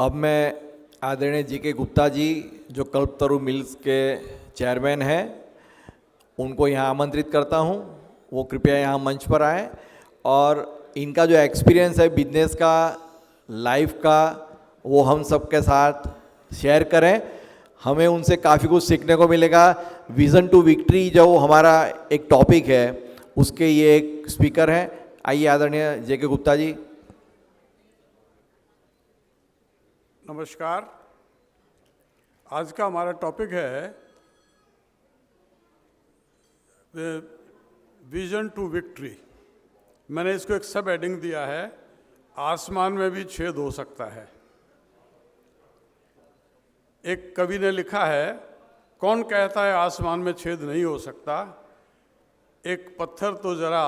अब मैं आदरणीय जी.के. गुप्ता जी जो कल्पतरु मिल्स के चेयरमैन हैं उनको यहाँ आमंत्रित करता हूँ, वो कृपया यहाँ मंच पर आए और इनका जो एक्सपीरियंस है बिजनेस का, लाइफ का, वो हम सबके साथ शेयर करें। हमें उनसे काफ़ी कुछ सीखने को मिलेगा। विज़न टू विक्ट्री जो हमारा एक टॉपिक है उसके ये एक स्पीकर हैं। आइए आदरणीय जे.के. गुप्ता जी। नमस्कार। आज का हमारा टॉपिक है विजन टू विक्ट्री। मैंने इसको एक सब हेडिंग दिया है, आसमान में भी छेद हो सकता है। एक कवि ने लिखा है, कौन कहता है आसमान में छेद नहीं हो सकता, एक पत्थर तो जरा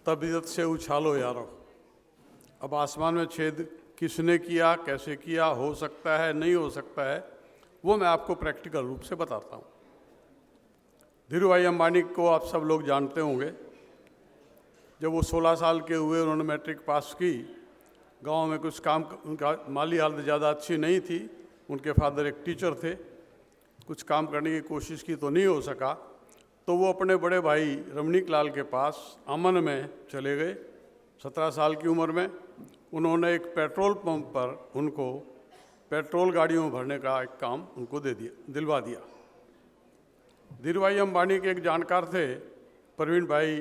तबीयत से उछालो यारो। अब आसमान में छेद किसने किया, कैसे किया, हो सकता है, नहीं हो सकता है, वो मैं आपको प्रैक्टिकल रूप से बताता हूँ। धीरू भाई अंबानी को आप सब लोग जानते होंगे। जब वो 16 साल के हुए, उन्होंने मैट्रिक पास की। गांव में कुछ काम, उनका माली हालत ज़्यादा अच्छी नहीं थी। उनके फादर एक टीचर थे। कुछ काम करने की कोशिश की तो नहीं हो सका, तो वो अपने बड़े भाई रमणीक लाल के पास अमन में चले गए। 17 साल की उम्र में उन्होंने एक पेट्रोल पंप पर उनको पेट्रोल गाड़ियों में भरने का एक काम उनको दिलवा दिया। धीरू भाई अंबानी के एक जानकार थे, प्रवीण भाई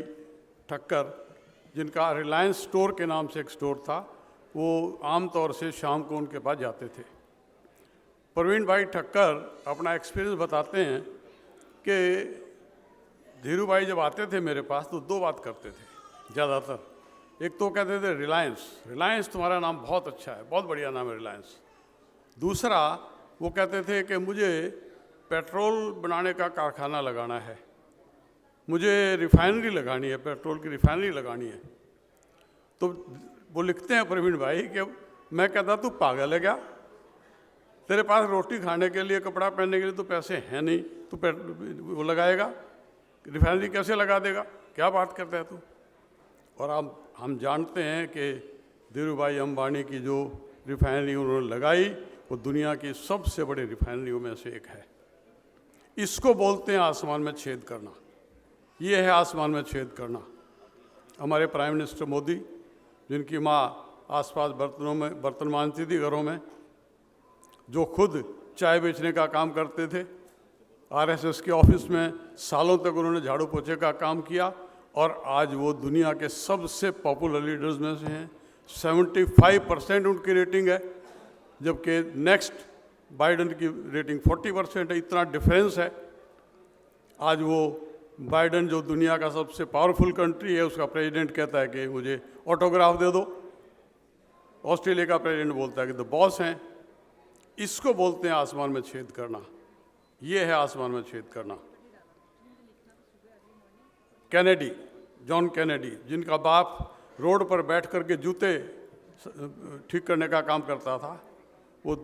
ठक्कर, जिनका रिलायंस स्टोर के नाम से एक स्टोर था। वो आमतौर से शाम को उनके पास जाते थे। प्रवीण भाई ठक्कर अपना एक्सपीरियंस बताते हैं कि धीरू भाई जब आते थे मेरे पास तो दो बात करते थे ज़्यादातर। एक तो कहते थे रिलायंस तुम्हारा नाम बहुत अच्छा है, बहुत बढ़िया नाम है रिलायंस। दूसरा वो कहते थे कि मुझे पेट्रोल बनाने का कारखाना लगाना है, मुझे रिफाइनरी लगानी है, पेट्रोल की रिफाइनरी लगानी है। तो वो लिखते हैं प्रवीण भाई कि मैं कहता तू पागल है क्या, तेरे पास रोटी खाने के लिए, कपड़ा पहनने के लिए तो पैसे हैं नहीं, तू वो लगाएगा, रिफाइनरी कैसे लगा देगा, क्या बात करता है तू। और अब हम जानते हैं कि धीरू भाई अंबानी की जो रिफाइनरी उन्होंने लगाई वो दुनिया की सबसे बड़ी रिफाइनरियों में से एक है। इसको बोलते हैं आसमान में छेद करना। ये है आसमान में छेद करना। हमारे प्राइम मिनिस्टर मोदी, जिनकी माँ आसपास बर्तन मांजती थी घरों में, जो खुद चाय बेचने का काम करते थे, आरएसएस के ऑफिस में सालों तक उन्होंने झाड़ू पोछे का काम किया और आज वो दुनिया के सबसे पॉपुलर लीडर्स में से हैं। 75% उनकी रेटिंग है, जबकि नेक्स्ट बाइडन की रेटिंग 40% है। इतना डिफरेंस है। आज वो बाइडन, जो दुनिया का सबसे पावरफुल कंट्री है, उसका प्रेसिडेंट कहता है कि मुझे ऑटोग्राफ दे दो। ऑस्ट्रेलिया का प्रेसिडेंट बोलता है कि द बॉस हैं। इसको बोलते हैं आसमान में छेद करना। ये है आसमान में छेद करना। कैनेडी, जॉन कैनेडी, जिनका बाप रोड पर बैठ करके जूते ठीक करने का काम करता था, वो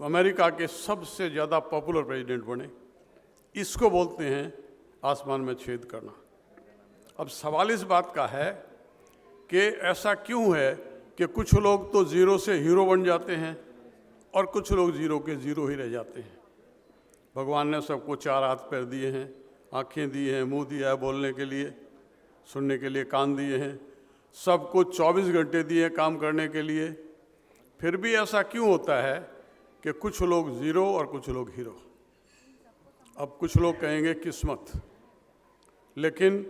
अमेरिका के सबसे ज़्यादा पॉपुलर प्रेसिडेंट बने। इसको बोलते हैं आसमान में छेद करना। अब सवाल इस बात का है कि ऐसा क्यों है कि कुछ लोग तो ज़ीरो से हीरो बन जाते हैं और कुछ लोग ज़ीरो के ज़ीरो ही रह जाते हैं। भगवान ने सबको 4 हाथ पैर दिए हैं, आँखें दी हैं, मुंह दिया है बोलने के लिए, सुनने के लिए कान दिए हैं, सबको 24 घंटे दिए काम करने के लिए। फिर भी ऐसा क्यों होता है कि कुछ लोग ज़ीरो और कुछ लोग हीरो। अब कुछ लोग कहेंगे किस्मत, लेकिन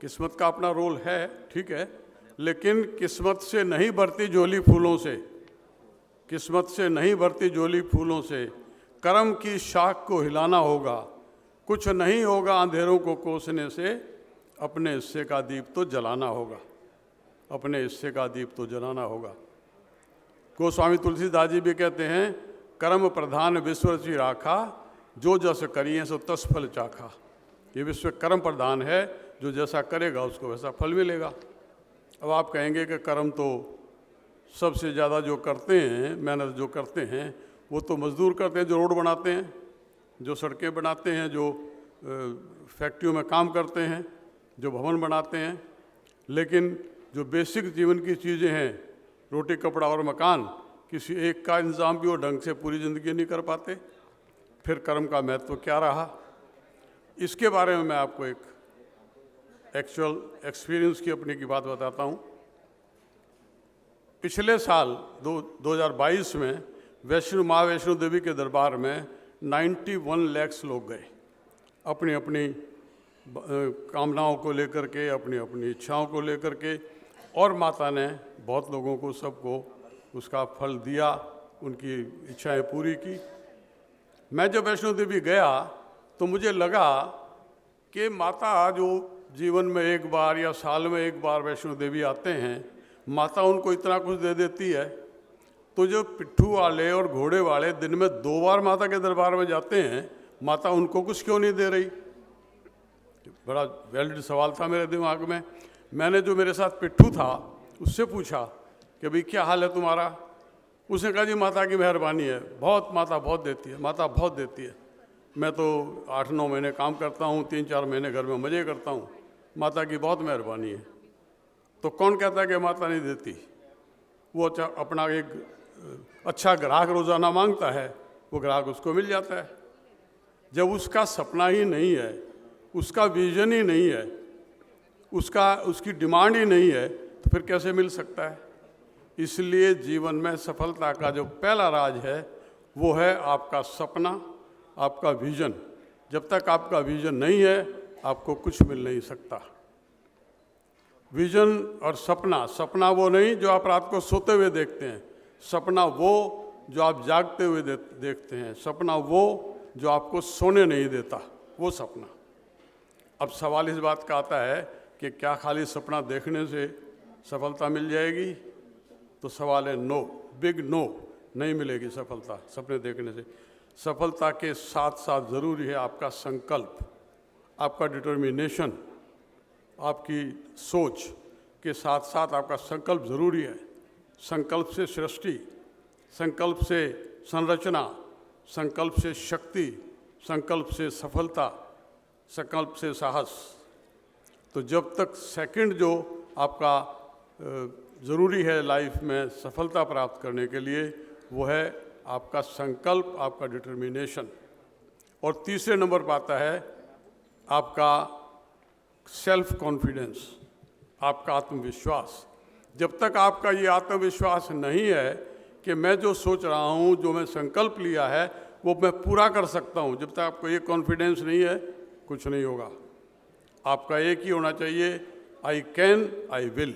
किस्मत का अपना रोल है, ठीक है, लेकिन किस्मत से नहीं भरती झोली फूलों से, किस्मत से नहीं भरती झोली फूलों से, कर्म की शाख को हिलाना होगा। कुछ नहीं होगा अंधेरों को कोसने से, अपने हिस्से का दीप तो जलाना होगा, अपने हिस्से का दीप तो जलाना होगा। गोस्वामी तुलसीदास जी भी कहते हैं, कर्म प्रधान विश्व रचि राखा, जो जस करिए सो तस फल चाखा। ये विश्व कर्म प्रधान है, जो जैसा करेगा उसको वैसा फल मिलेगा। अब आप कहेंगे कि कर्म तो सबसे ज़्यादा जो करते हैं, मेहनत जो करते हैं, वो तो मजदूर करते हैं, जो रोड बनाते हैं, जो सड़कें बनाते हैं, जो फैक्ट्रियों में काम करते हैं, जो भवन बनाते हैं। लेकिन जो बेसिक जीवन की चीज़ें हैं, रोटी कपड़ा और मकान, किसी एक का इंतज़ाम भी वो ढंग से पूरी ज़िंदगी नहीं कर पाते, फिर कर्म का महत्व क्या रहा, इसके बारे में मैं आपको एक एक्चुअल एक्सपीरियंस की अपनी की बात बताता हूँ। पिछले साल 2022 में माँ वैष्णो देवी के दरबार में 91 लाख लोग गए, अपनी अपनी कामनाओं को लेकर के, अपनी अपनी इच्छाओं को लेकर के, और माता ने बहुत लोगों को, सबको उसका फल दिया, उनकी इच्छाएं पूरी की। मैं जब वैष्णो देवी गया तो मुझे लगा कि माता जो जीवन में एक बार या साल में एक बार वैष्णो देवी आते हैं, माता उनको इतना कुछ दे देती है, तो जो पिट्ठू वाले और घोड़े वाले दिन में 2 बार माता के दरबार में जाते हैं, माता उनको कुछ क्यों नहीं दे रही? बड़ा वैलिड सवाल था मेरे दिमाग में। मैंने जो मेरे साथ पिट्ठू था उससे पूछा कि भाई क्या हाल है तुम्हारा? उसने कहा जी माता की मेहरबानी है, बहुत, माता बहुत देती है, माता बहुत देती है। मैं तो 8-9 महीने काम करता हूँ, 3-4 महीने घर में मज़े करता हूँ, माता की बहुत मेहरबानी है। तो कौन कहता है कि माता नहीं देती? वो अपना एक अच्छा ग्राहक रोज़ाना मांगता है, वो ग्राहक उसको मिल जाता है। जब उसका सपना ही नहीं है, उसका विजन ही नहीं है, उसकी डिमांड ही नहीं है, तो फिर कैसे मिल सकता है? इसलिए जीवन में सफलता का जो पहला राज है वो है आपका सपना, आपका विजन। जब तक आपका विजन नहीं है, आपको कुछ मिल नहीं सकता। विजन और सपना, सपना वो नहीं जो आप रात को सोते हुए देखते हैं, सपना वो जो आप जागते हुए देखते हैं, सपना वो जो आपको सोने नहीं देता, वो सपना। अब सवाल इस बात का आता है कि क्या खाली सपना देखने से सफलता मिल जाएगी? तो सवाल है नो, बिग नो, नहीं मिलेगी सफलता सपने देखने से। सफलता के साथ साथ ज़रूरी है आपका संकल्प, आपका डिटर्मिनेशन, आपकी सोच के साथ साथ आपका संकल्प ज़रूरी है। संकल्प से सृष्टि, संकल्प से संरचना, संकल्प से शक्ति, संकल्प से सफलता, संकल्प से साहस। तो जब तक सेकंड जो आपका ज़रूरी है लाइफ में सफलता प्राप्त करने के लिए, वो है आपका संकल्प, आपका डिटर्मिनेशन। और तीसरे नंबर पर आता है आपका सेल्फ कॉन्फिडेंस, आपका आत्मविश्वास। जब तक आपका ये आत्मविश्वास नहीं है कि मैं जो सोच रहा हूँ, जो मैं संकल्प लिया है, वो मैं पूरा कर सकता हूँ, जब तक आपको ये कॉन्फिडेंस नहीं है, कुछ नहीं होगा। आपका एक ही होना चाहिए, आई कैन, आई विल,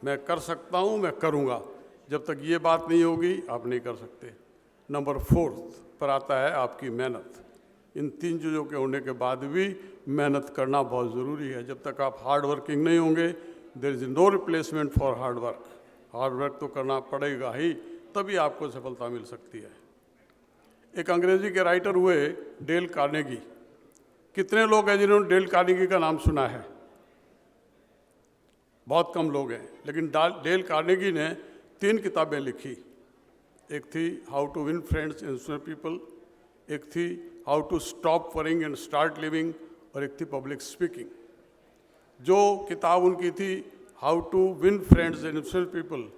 मैं कर सकता हूँ, मैं करूँगा। जब तक ये बात नहीं होगी, आप नहीं कर सकते। नंबर 4 पर आता है आपकी मेहनत। इन 3 चीज़ों के होने के बाद भी मेहनत करना बहुत ज़रूरी है। जब तक आप हार्ड वर्किंग नहीं होंगे, there is no replacement for hard work. Hard work तो करना पड़ेगा ही, तभी आपको सफलता मिल सकती है। एक अंग्रेजी के राइटर हुए डेल कार्नेगी। कितने लोग हैं जिन्होंने डेल कार्नेगी का नाम सुना है? बहुत कम लोग हैं। लेकिन डेल कार्नेगी ने 3 किताबें लिखी। एक थी how to win friends and influence people, एक थी how to stop worrying and start living, और एक थी पब्लिक स्पीकिंग। जो किताब उनकी थी how to win friends and influence people,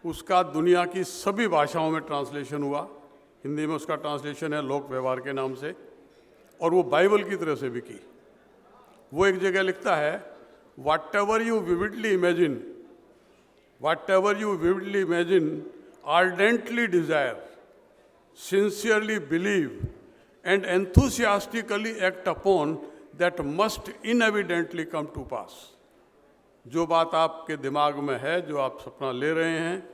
उसका दुनिया की सभी भाषाओं में ट्रांसलेशन हुआ। हिंदी में उसका ट्रांसलेशन है लोक व्यवहार के नाम से, और वो बाइबल की तरह से बिकी। वो एक जगह लिखता है, whatever you vividly imagine, ardently desire, sincerely believe, and enthusiastically act upon, that must inevitably come to pass. जो बात आपके दिमाग में है, जो आप सपना ले रहे हैं,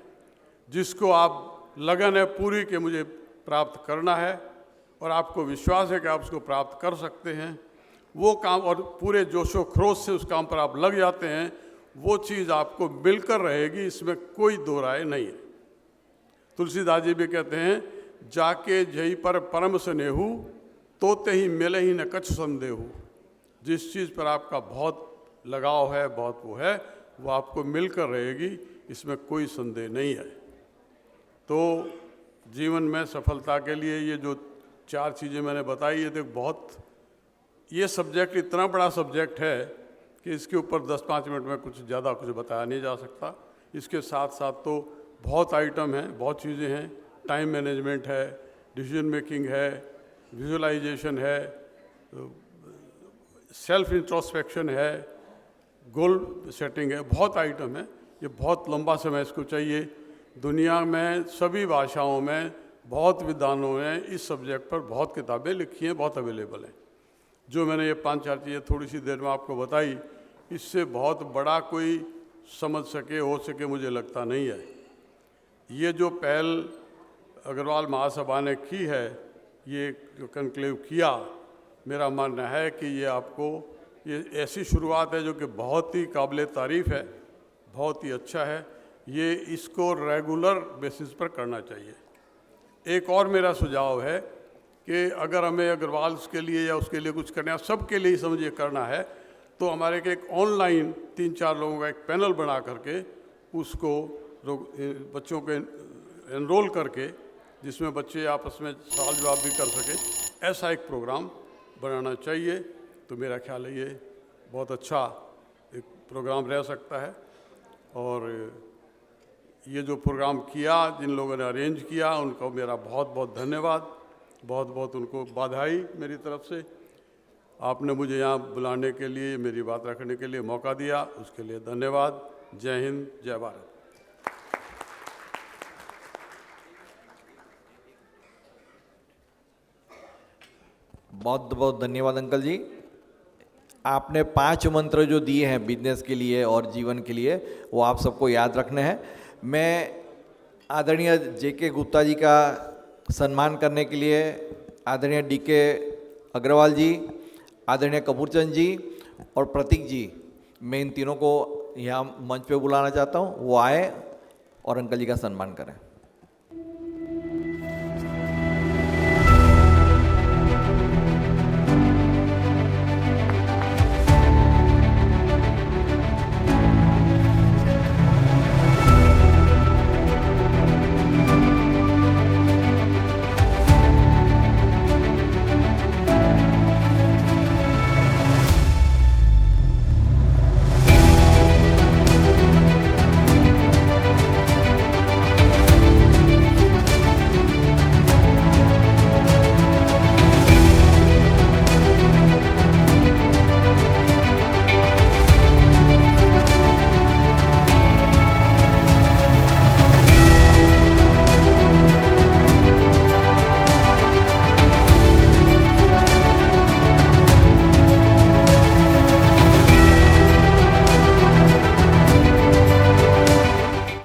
जिसको आप लगन है पूरी कि मुझे प्राप्त करना है, और आपको विश्वास है कि आप उसको प्राप्त कर सकते हैं, वो काम, और पूरे जोशो खरोश से उस काम पर आप लग जाते हैं, वो चीज़ आपको मिलकर रहेगी, इसमें कोई दो राय नहीं है। तुलसीदास जी भी कहते हैं, जाके जही पर परम स्नेहू, तोते ही मिले ही न कछ संदेहू। जिस चीज़ पर आपका बहुत लगाव है, बहुत वो है, वो आपको मिलकर रहेगी, इसमें कोई संदेह नहीं है। तो जीवन में सफलता के लिए ये जो 4 चीज़ें मैंने बताई, ये तो बहुत, ये सब्जेक्ट इतना बड़ा सब्जेक्ट है कि इसके ऊपर 10-5 मिनट में कुछ ज़्यादा कुछ बताया नहीं जा सकता। इसके साथ साथ तो बहुत आइटम हैं, बहुत चीज़ें हैं। टाइम मैनेजमेंट है, डिसीजन मेकिंग है, विजुअलाइजेशन है, सेल्फ इंट्रोस्पेक्शन है, गोल सेटिंग है, बहुत आइटम है। ये बहुत लंबा समय इसको चाहिए। दुनिया में सभी भाषाओं में बहुत विद्वानों ने इस सब्जेक्ट पर बहुत किताबें लिखी हैं, बहुत अवेलेबल हैं। जो मैंने ये 5-4 चीज़ें थोड़ी सी देर में आपको बताई, इससे बहुत बड़ा कोई समझ सके, हो सके, मुझे लगता नहीं है। ये जो पहल अग्रवाल महासभा ने की है, ये जो कन्क्लेव किया, मेरा मानना है कि ये आपको, ये ऐसी शुरुआत है जो कि बहुत ही काबिल तारीफ़ है, बहुत ही अच्छा है। ये इसको रेगुलर बेसिस पर करना चाहिए। एक और मेरा सुझाव है कि अगर हमें अग्रवाल्स के लिए या उसके लिए कुछ करना है, सबके लिए समझिए करना है, तो हमारे के एक ऑनलाइन 3-4 लोगों का एक पैनल बना करके उसको बच्चों के एनरोल करके, जिसमें बच्चे आपस में सवाल जवाब भी कर सकें, ऐसा एक प्रोग्राम बनाना चाहिए। तो मेरा ख्याल है ये बहुत अच्छा एक प्रोग्राम रह सकता है। और ये जो प्रोग्राम किया, जिन लोगों ने अरेंज किया, उनको मेरा बहुत बहुत धन्यवाद, बहुत बहुत उनको बधाई मेरी तरफ से। आपने मुझे यहाँ बुलाने के लिए, मेरी बात रखने के लिए मौका दिया, उसके लिए धन्यवाद। जय हिंद, जय भारत। बहुत बहुत धन्यवाद अंकल जी। आपने 5 मंत्र जो दिए हैं बिजनेस के लिए और जीवन के लिए, वो आप सबको याद रखने हैं। मैं आदरणीय जेके गुप्ता जी का सम्मान करने के लिए आदरणीय डीके अग्रवाल जी, आदरणीय कपूरचंद जी और प्रतीक जी, मैं इन तीनों को यहाँ मंच पे बुलाना चाहता हूँ। वो आए और अंकल जी का सम्मान करें।